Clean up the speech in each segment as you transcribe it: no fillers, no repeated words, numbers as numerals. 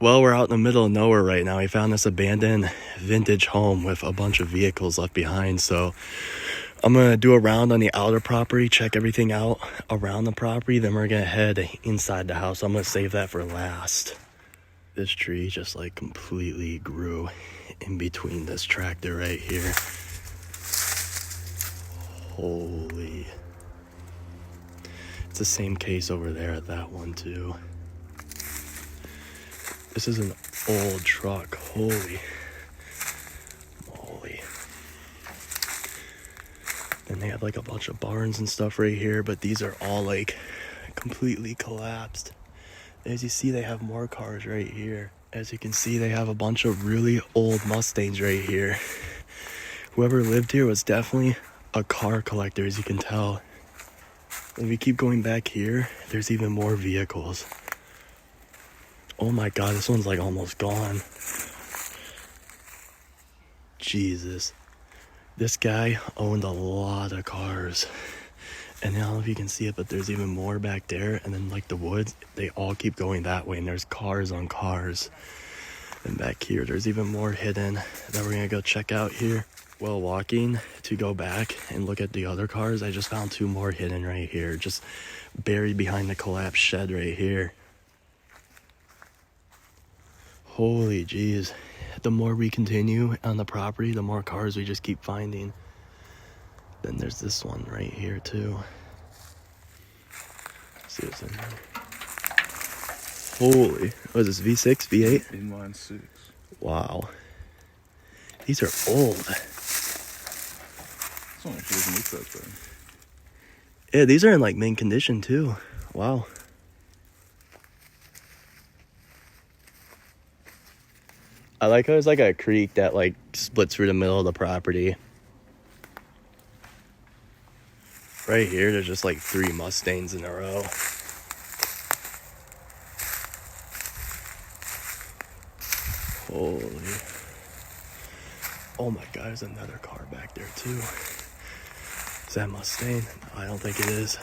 Well, we're out in the middle of nowhere right now. We found this abandoned vintage home with a bunch of vehicles left behind. So I'm going to do a round on the outer property, check everything out around the property. Then we're going to head inside the house. I'm going to save that for last. This tree just like completely grew in between this tractor right here. Holy. It's the same case over there at that one too. This is an old truck. Holy moly. And they have like a bunch of barns and stuff right here, but these are all like completely collapsed. As you see, they have more cars right here. As you can see, they have a bunch of really old Mustangs right here. Whoever lived here was definitely a car collector, as you can tell. If we keep going back here, there's even more vehicles. Oh my god, this one's like almost gone. Jesus. This guy owned a lot of cars. And I don't know if you can see it, but there's even more back there. And then like the woods, they all keep going that way. And there's cars on cars. And back here, there's even more hidden that we're gonna go check out here. While walking to go back and look at the other cars, I just found two more hidden right here. Just buried behind the collapsed shed right here. Holy jeez. The more we continue on the property, the more cars we just keep finding. Then there's this one right here too. Let's see what's in there. Holy, what is this, V6, V8? Inline 6. Wow. These are old. This one actually doesn't look that bad. Yeah, these are in like mint condition too. Wow. I like how there's like a creek that like splits through the middle of the property. Right here, there's just like 3 Mustangs in a row. Holy. Oh my god, there's another car back there too. Is that Mustang? No, I don't think it is.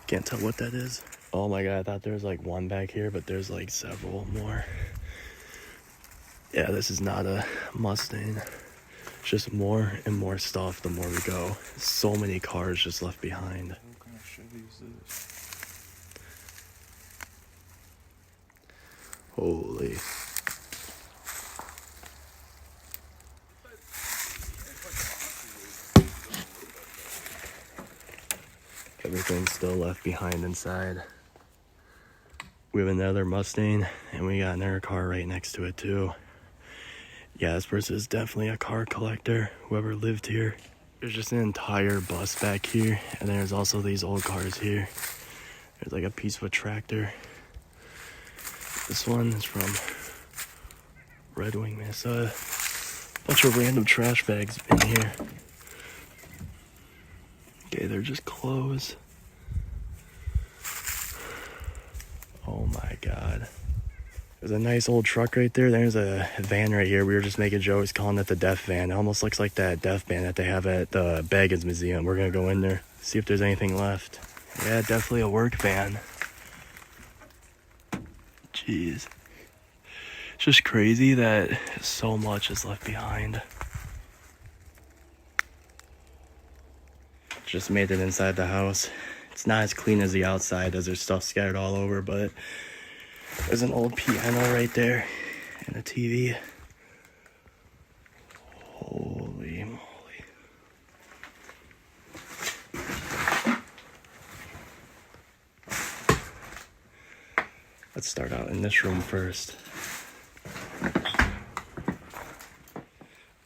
Can't tell what that is. Oh my god, I thought there was like one back here, but there's like several more. Yeah, this is not a Mustang. It's just more and more stuff the more we go. So many cars just left behind. What kind of Chevy is this? Holy. Everything's still left behind inside. We have another Mustang, and we got another car right next to it too. Yeah, this person is definitely a car collector, whoever lived here. There's just an entire bus back here, and there's also these old cars here. There's like a piece of a tractor. This one is from Red Wing, Minnesota. Bunch of random trash bags in here. Okay, they're just clothes. Oh my god. There's a nice old truck right there. There's a van right here. We were just making jokes calling it the death van. It almost looks like that death van that they have at the Baggins Museum. We're gonna go in there, see if there's anything left. Yeah, definitely a work van. Jeez. It's just crazy that so much is left behind. Just made it inside the house. It's not as clean as the outside as there's stuff scattered all over, but there's an old piano right there and a TV. Holy moly. Let's start out in this room first.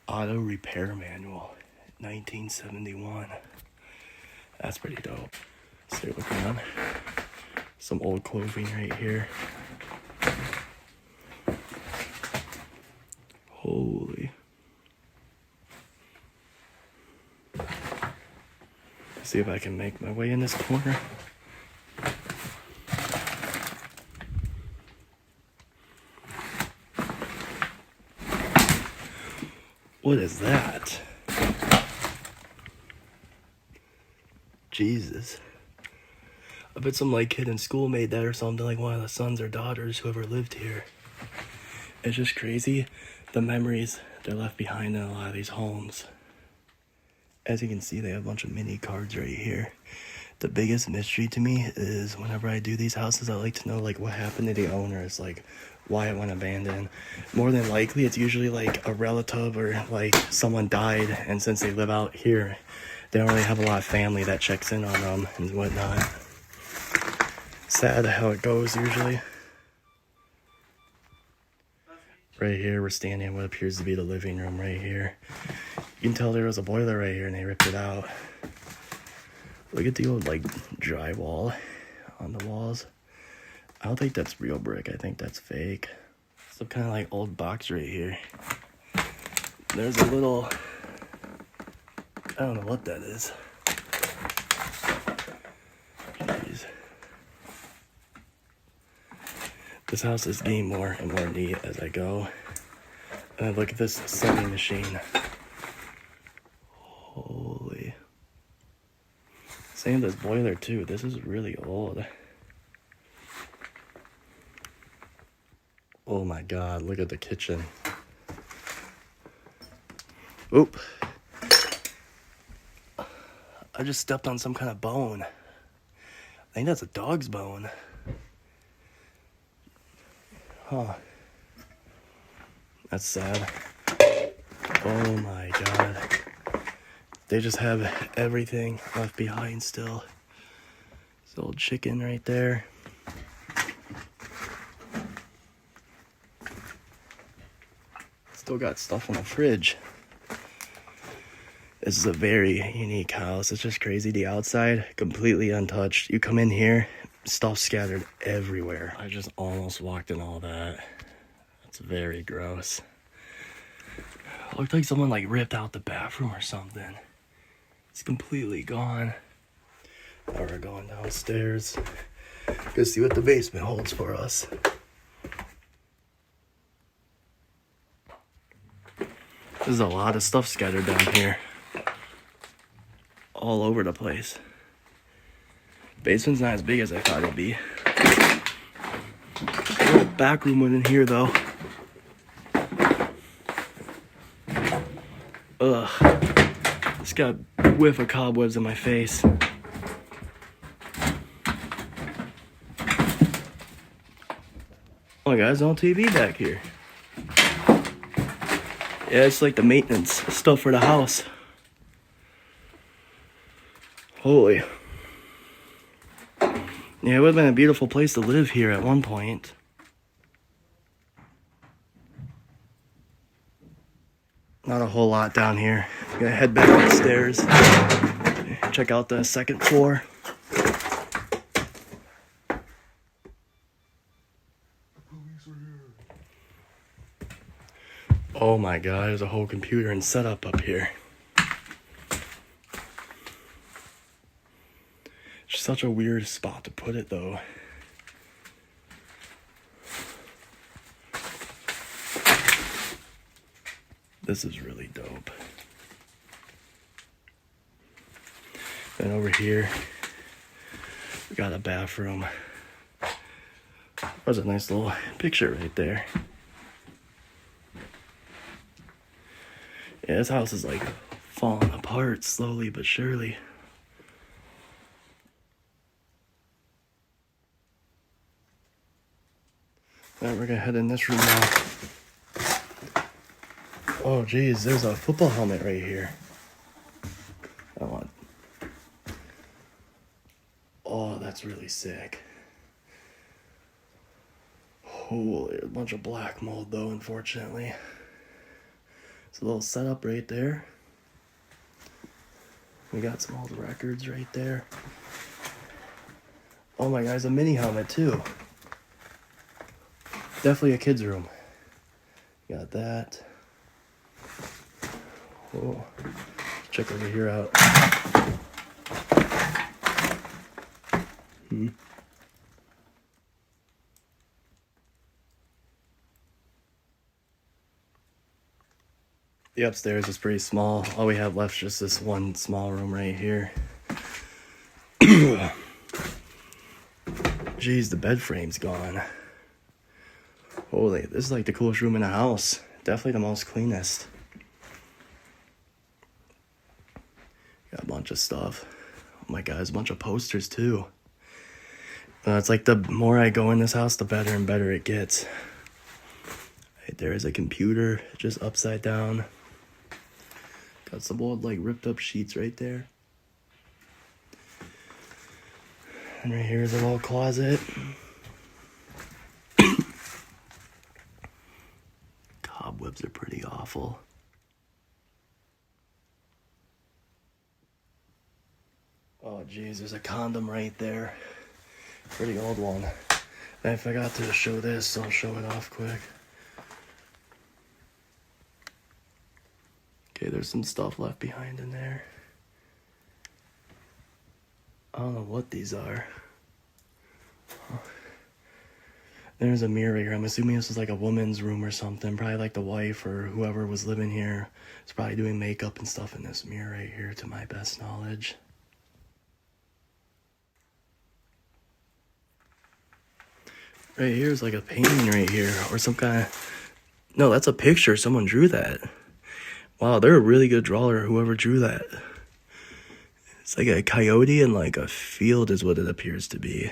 Auto repair manual, 1971. That's pretty dope. Start looking on. Some old clothing right here. Holy. See if I can make my way in this corner. What is that? Jesus. I bet some like kid in school made that or something, like one of the sons or daughters, whoever lived here. It's just crazy, the memories they're left behind in a lot of these homes. As you can see, they have a bunch of mini cards right here. The biggest mystery to me is whenever I do these houses, I like to know like what happened to the owners, like why it went abandoned. More than likely, it's usually like a relative or like someone died, and since they live out here, they don't really have a lot of family that checks in on them and whatnot. Sad how it goes usually. Right here, we're standing in what appears to be the living room right here. You can tell there was a boiler right here and they ripped it out. Look at the old like drywall on the walls. I don't think that's real brick. I think that's fake. Some kind of like old box right here. There's a little, I don't know what that is. Jeez. This house is getting more and more neat as I go. And look at this sewing machine. Holy. Same with this boiler too. This is really old. Oh my god, look at the kitchen. Oop. I just stepped on some kind of bone. I think that's a dog's bone. Huh. That's sad. Oh my god. They just have everything left behind still. This old chicken right there. Still got stuff in the fridge. This is a very unique house. It's just crazy. The outside, completely untouched. You come in here, stuff scattered everywhere. I just almost walked in all that. That's very gross. It looked like someone like ripped out the bathroom or something. It's completely gone. Now we're going downstairs. Go see what the basement holds for us. There's a lot of stuff scattered down here. All over the place. Basement's not as big as I thought it'd be. A little back room went in here though. Ugh. Just got a whiff of cobwebs in my face. Oh, guys, no TV back here. Yeah, it's like the maintenance stuff for the house. Holy. Yeah, it would have been a beautiful place to live here at one point. Not a whole lot down here. I'm gonna head back upstairs. Check out the second floor. Oh my god, there's a whole computer and setup up here. It's such a weird spot to put it though. This is really dope. Then over here, we got a bathroom. There's a nice little picture right there. Yeah, this house is like falling apart slowly but surely. Alright, we're gonna head in this room now. Oh geez, there's a football helmet right here. I want. Oh, that's really sick. Holy, a bunch of black mold though, unfortunately. It's a little setup right there. We got some old records right there. Oh my god, there's a mini helmet too. Definitely a kid's room. Got that. Oh, check over here out. The upstairs is pretty small. All we have left is just this one small room right here. Jeez, the bed frame's gone. Holy, this is like the coolest room in the house. Definitely the most cleanest. Got a bunch of stuff. Oh my god, there's a bunch of posters too. It's like the more I go in this house, the better and better it gets. Right, there is a computer just upside down. Got some old like ripped up sheets right there. And right here is a little closet. Cobwebs are pretty awful. Oh geez, there's a condom right there. Pretty old one. I forgot to show this, so I'll show it off quick. Okay, there's some stuff left behind in there. I don't know what these are. Huh. There's a mirror here. I'm assuming this is like a woman's room or something. Probably like the wife or whoever was living here is probably doing makeup and stuff in this mirror right here, to my best knowledge. Right here is like a painting right here, or some kind of... No, that's a picture. Someone drew that. Wow, they're a really good drawer, whoever drew that. It's like a coyote and like a field is what it appears to be.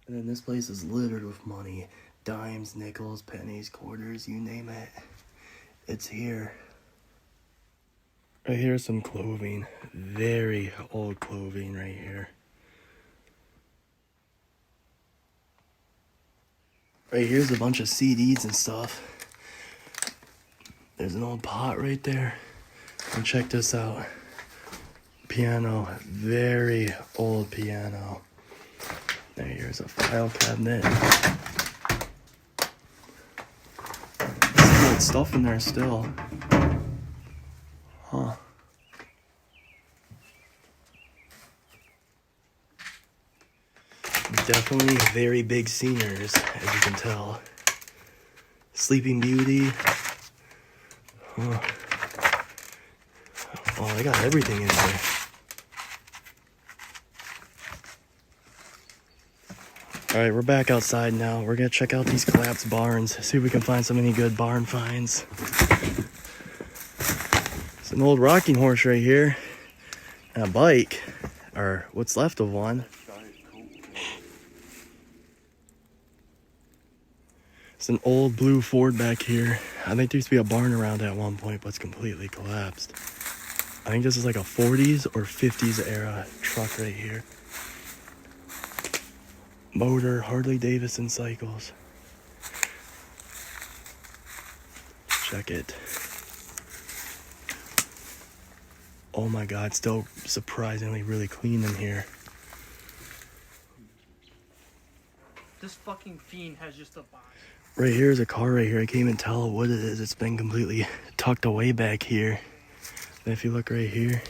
And then this place is littered with money. Dimes, nickels, pennies, quarters, you name it. It's here. Right here is some clothing. Very old clothing right here. Right here's a bunch of CDs and stuff. There's an old pot right there. And check this out. Piano. Very old piano. There, here's a file cabinet. Some old stuff in there still. Huh. Definitely very big seniors, as you can tell. Sleeping Beauty. Huh. Oh, I got everything in there. Alright, we're back outside now. We're gonna check out these collapsed barns, see if we can find so many good barn finds. It's an old rocking horse right here. And a bike, or what's left of one. It's an old blue Ford back here. I think there used to be a barn around it at one point, but it's completely collapsed. I think this is like a 40s or 50s era truck right here. Motor, Harley Davidson cycles. Check it. Oh my god, still surprisingly really clean in here. This fucking fiend has just a box. Right here is a car right here. I can't even tell what it is. It's been completely tucked away back here. And if you look right here,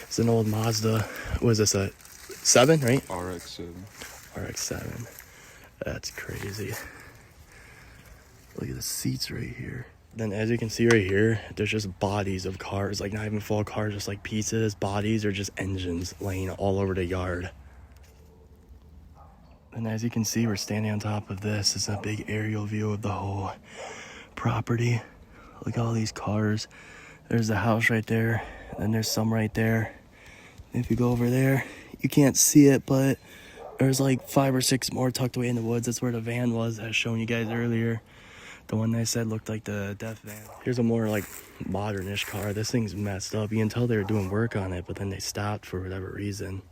it's an old Mazda. What is this, a 7, right? RX-7. RX-7. That's crazy. Look at the seats right here. Then as you can see right here, there's just bodies of cars. Like not even full cars, just like pieces, bodies, or just engines laying all over the yard. And as you can see, we're standing on top of this. It's a big aerial view of the whole property. Look at all these cars. There's the house right there. And then there's some right there. If you go over there, you can't see it, but there's like 5 or 6 more tucked away in the woods. That's where the van was I was showing you guys earlier. The one I said looked like the death van. Here's a more like modernish car. This thing's messed up. You can tell they were doing work on it, but then they stopped for whatever reason.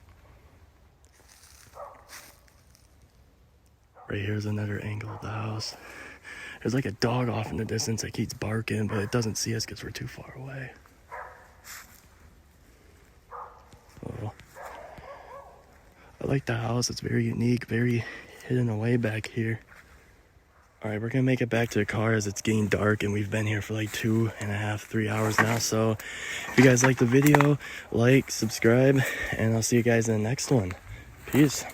Right here's another angle of the house. There's like a dog off in the distance that keeps barking, but it doesn't see us because we're too far away. Oh. I like the house. It's very unique, very hidden away back here. Alright, we're gonna make it back to the car as it's getting dark and we've been here for like 2.5, 3 hours now. So if you guys like the video, like, subscribe, and I'll see you guys in the next one. Peace.